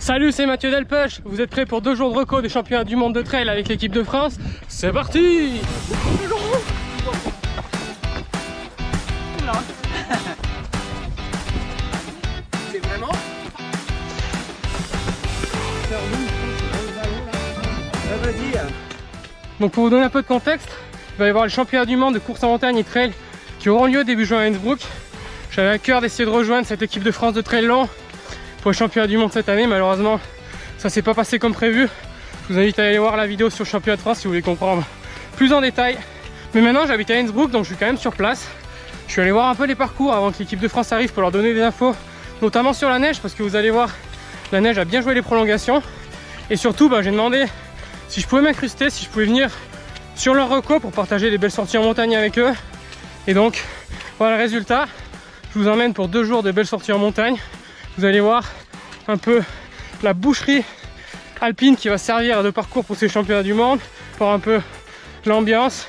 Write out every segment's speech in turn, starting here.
Salut, c'est Mathieu Delpech. Vous êtes prêts pour 2 jours de reco des championnats du monde de trail avec l'équipe de France? C'est parti! C'est vraiment? Vas-y. Donc pour vous donner un peu de contexte, il va y avoir les championnats du monde de course en montagne et trail qui auront lieu début juin à Innsbruck. J'avais à cœur d'essayer de rejoindre cette équipe de France de trail long pour les championnats du monde cette année. Malheureusement, ça s'est pas passé comme prévu. Je vous invite à aller voir la vidéo sur le championnat de France si vous voulez comprendre plus en détail. Mais maintenant, j'habite à Innsbruck, donc je suis quand même sur place. Je suis allé voir un peu les parcours avant que l'équipe de France arrive pour leur donner des infos, notamment sur la neige, parce que vous allez voir, la neige a bien joué les prolongations. Et surtout, j'ai demandé si je pouvais m'incruster, si je pouvais venir sur leur reco pour partager des belles sorties en montagne avec eux. Et donc, voilà le résultat. Je vous emmène pour 2 jours de belles sorties en montagne. Vous allez voir un peu la boucherie alpine qui va servir de parcours pour ces championnats du monde, pour un peu l'ambiance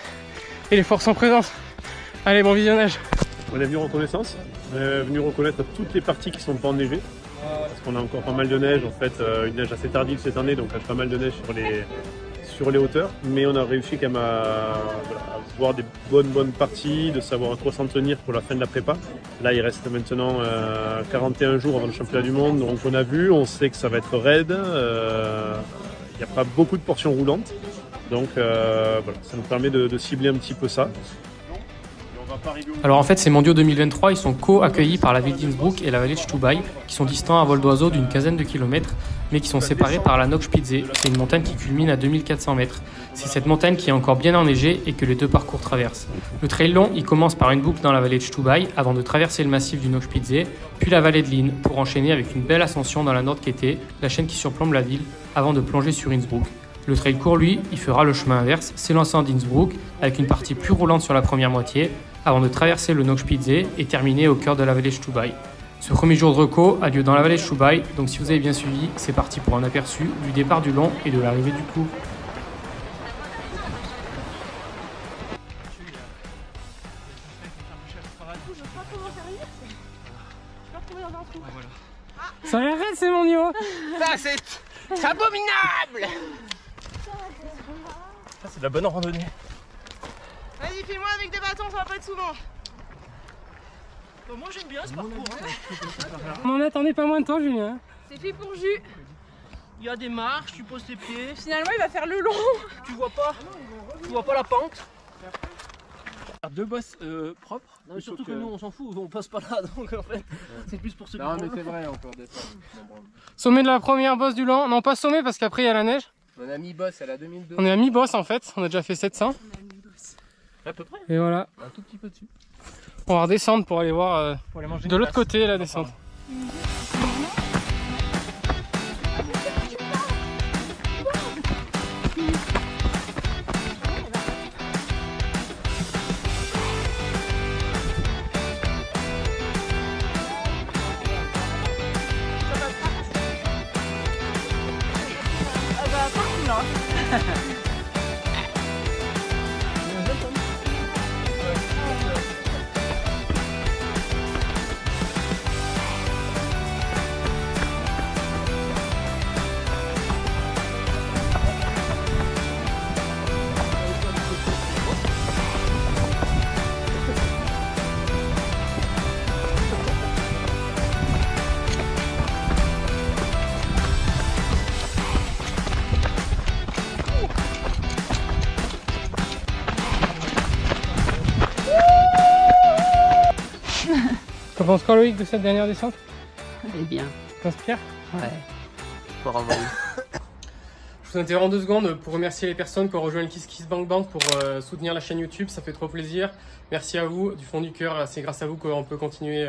et les forces en présence. Allez, bon visionnage. On est venu en reconnaissance, on est venu reconnaître toutes les parties qui sont pas enneigées, parce qu'on a encore pas mal de neige, en fait, une neige assez tardive cette année, donc il y a pas mal de neige sur les hauteurs, mais on a réussi quand même à voir des bonnes parties, de savoir à quoi s'en tenir pour la fin de la prépa. Là, il reste maintenant 41 jours avant le championnat du monde, donc on a vu, on sait que ça va être raide, il n'y a pas beaucoup de portions roulantes, donc voilà, ça nous permet de cibler un petit peu ça. Alors en fait ces mondiaux 2023 ils sont co-accueillis par la ville d'Innsbruck et la vallée de Stubai qui sont distants à vol d'oiseau d'une quinzaine de kilomètres mais qui sont séparés par la Nogspitze. C'est une montagne qui culmine à 2400 mètres. C'est cette montagne qui est encore bien enneigée et que les 2 parcours traversent. Le trail long il commence par une boucle dans la vallée de Stubai avant de traverser le massif du Nogspitze, puis la vallée de l'Inn pour enchaîner avec une belle ascension dans la Nordkette, la chaîne qui surplombe la ville avant de plonger sur Innsbruck. Le trail court lui, il fera le chemin inverse, s'élançant d'Innsbruck avec une partie plus roulante sur la première moitié avant de traverser le Nogspitze et terminer au cœur de la vallée de Stubai. Ce premier jour de reco a lieu dans la vallée de Stubai, donc si vous avez bien suivi, c'est parti pour un aperçu du départ du long et de l'arrivée du court. Ça a l'air raide, c'est mon niveau. Ça, c'est abominable. Ça, c'est de la bonne randonnée. Vas-y, file-moi avec des bâtons, ça va pas être souvent. Moi j'aime bien ce parcours. On n'attendait pas moins de temps, Julien. C'est fait pour jus. Il y a des marches, tu poses tes pieds. Finalement, il va faire le long. Tu vois pas la pente. 2 bosses propres. Non, mais surtout que nous on s'en fout, on passe pas là donc en fait c'est plus pour ceux qui. Non mais c'est vrai encore des fois. Sommet de la première bosse du long. Non, pas sommet parce qu'après il y a la neige. On a mis boss à la 2002. On est à mi-bosse en fait. On a déjà fait 700. À peu près. Et voilà. Un tout petit peu dessus. On va redescendre pour aller voir Pour aller manger de l'autre côté la descente. T'en penses quoi, Loïc, de cette dernière descente? Elle est bien. T'inspires? Ouais. Pour avoir Je vous interromps 2 secondes pour remercier les personnes qui ont rejoint le KissKissBankBank pour soutenir la chaîne YouTube, ça fait trop plaisir. Merci à vous, du fond du cœur, c'est grâce à vous qu'on peut continuer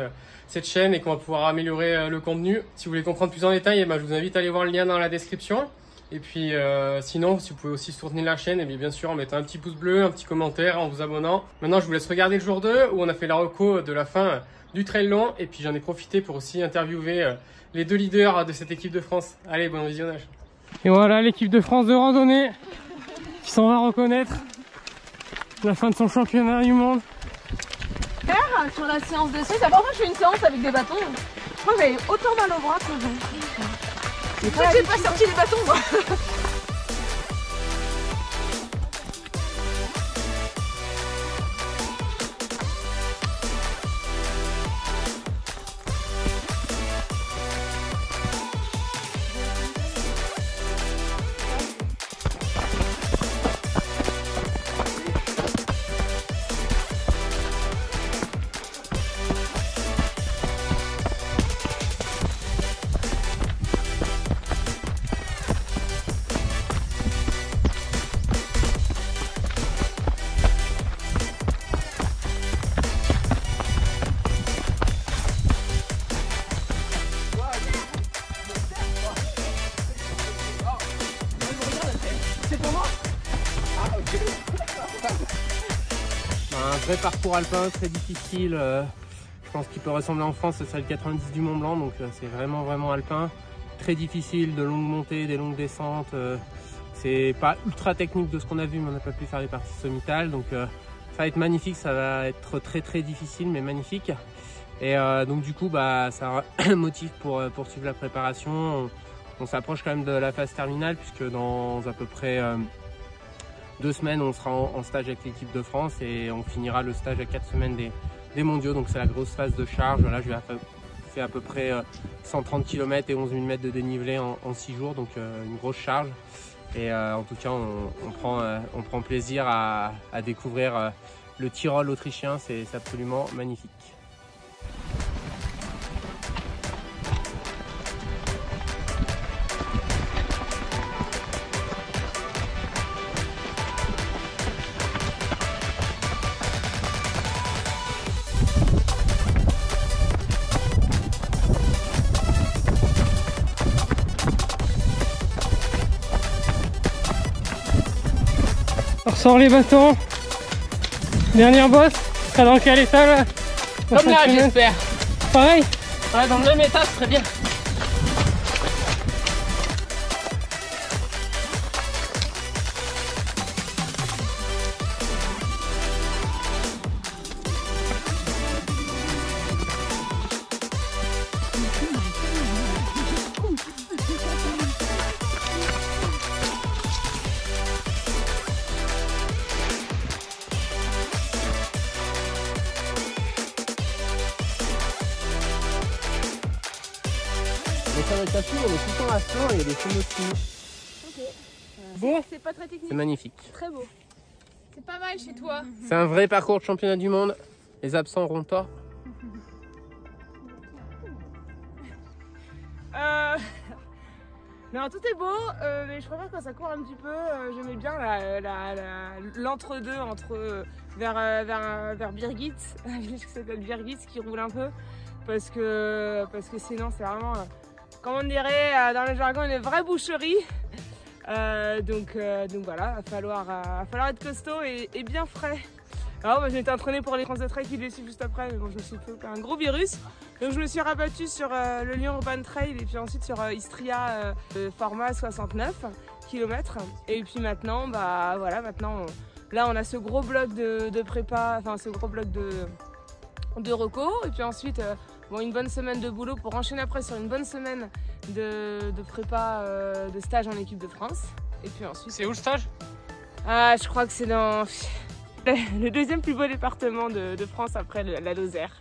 cette chaîne et qu'on va pouvoir améliorer le contenu. Si vous voulez comprendre plus en détail, je vous invite à aller voir le lien dans la description. Et puis sinon, si vous pouvez aussi soutenir la chaîne, et bien sûr en mettant un petit pouce bleu, un petit commentaire, en vous abonnant. Maintenant, je vous laisse regarder le jour 2 où on a fait la reco de la fin du trail long. Et puis j'en ai profité pour aussi interviewer les 2 leaders de cette équipe de France. Allez, bon visionnage. Et voilà l'équipe de France de randonnée qui s'en va reconnaître la fin de son championnat du monde. Sur la séance de c'est la première fois que je fais une séance avec des bâtons. Je crois que j'avais autant mal au bras que Pourquoi j'ai pas sorti les bâtons moi? Un vrai parcours alpin très difficile. Je pense qu'il peut ressembler en France, ce serait le 90 du Mont Blanc, donc c'est vraiment alpin. Très difficile, de longues montées, des longues descentes. C'est pas ultra technique de ce qu'on a vu, mais on n'a pas pu faire les parties sommitales. Donc ça va être magnifique, ça va être très difficile, mais magnifique. Et donc du coup, ça motive pour poursuivre la préparation. On s'approche quand même de la phase terminale, puisque dans à peu près 2 semaines, on sera en stage avec l'équipe de France et on finira le stage à 4 semaines des mondiaux. Donc c'est la grosse phase de charge. Là, je vais faire à peu près 130 km et 11 000 mètres de dénivelé en 6 jours, donc une grosse charge. Et en tout cas, on prend plaisir à découvrir le Tyrol autrichien, c'est absolument magnifique. On ressort les bâtons. Dernière bosse. Sera dans quel état là? Comme là, j'espère. Pareil. Ouais, dans le même état, ce serait bien. Mais ça va être tapis, on est tout le temps à fond et il y a des chevaux dessus. Ok. Bon. C'est pas très technique. C'est magnifique. Très beau. C'est pas mal chez toi. C'est un vrai parcours de championnat du monde. Les absents auront tort. Non, tout est beau, mais je préfère quand ça court un petit peu. J'aimais bien l'entre-deux vers Birgit, un village qui s'appelle Birgit, qui roule un peu, parce que sinon c'est vraiment, comme on dirait dans le jargon, une vraie boucherie. Donc voilà, il va falloir être costaud et bien frais. Alors moi, je m'étais entraînée pour les France de Trail qui le suivent juste après, mais bon, je me suis fait un gros virus. Donc je me suis rabattue sur le Lyon Urban Trail et puis ensuite sur Istria format 69 km. Et puis maintenant, voilà, là on a ce gros bloc de prépa, enfin ce gros bloc de reco. Et puis ensuite, une bonne semaine de boulot pour enchaîner après sur une bonne semaine de prépa de stage en équipe de France. Et puis ensuite. C'est où le stage? Je crois que c'est dans le deuxième plus beau département de France après la Lozère.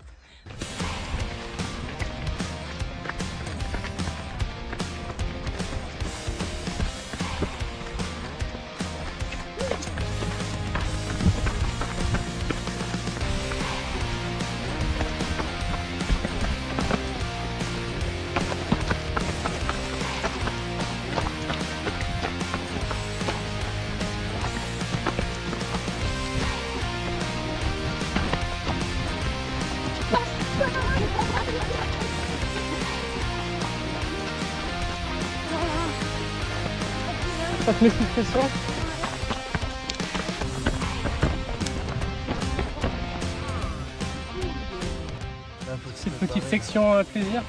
Ça te met sous pression? Cette petite section plaisir.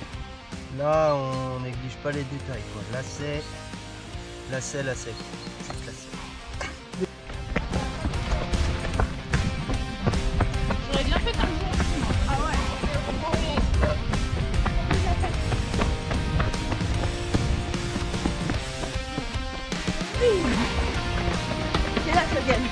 Là, on néglige pas les détails, quoi. Lacet, lacet, lacet. J'aurais bien fait un jour. Ah ouais. C'est là que ça gagne.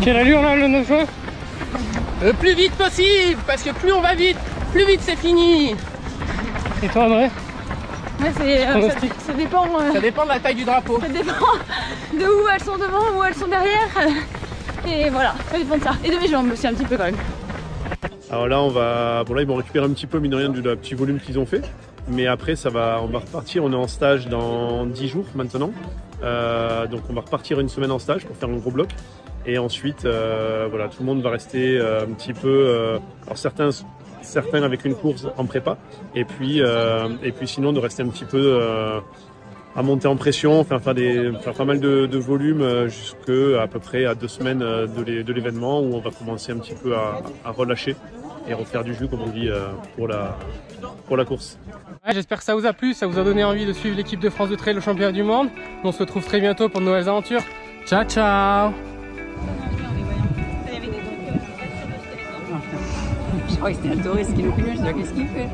Quelle allure là le 9 juin? Le plus vite possible, parce que plus on va vite, plus vite c'est fini. Et toi André? Ouais, ça dépend. Ça dépend de la taille du drapeau. Ça dépend de où elles sont devant, où elles sont derrière. Et voilà, ça dépend de ça. Et de mes jambes aussi un petit peu quand même. Alors là, bon là ils vont récupérer un petit peu, mine de rien, du petit volume qu'ils ont fait. Mais après, on va repartir. On est en stage dans 10 jours maintenant. Donc on va repartir une semaine en stage pour faire un gros bloc. Et ensuite, voilà, tout le monde va rester un petit peu. Alors certains avec une course en prépa. Et puis sinon de rester un petit peu à monter en pression, faire pas mal de volume jusqu'à peu près à 2 semaines de l'événement où on va commencer un petit peu à relâcher et refaire du jus, comme on dit, pour la course. Ouais, j'espère que ça vous a plu, ça vous a donné envie de suivre l'équipe de France de trail au championnat du monde. On se retrouve très bientôt pour de nouvelles aventures. Ciao ciao. Je crois que c'était un touriste qui nous filmait, je dis qu'est-ce qu'il fait?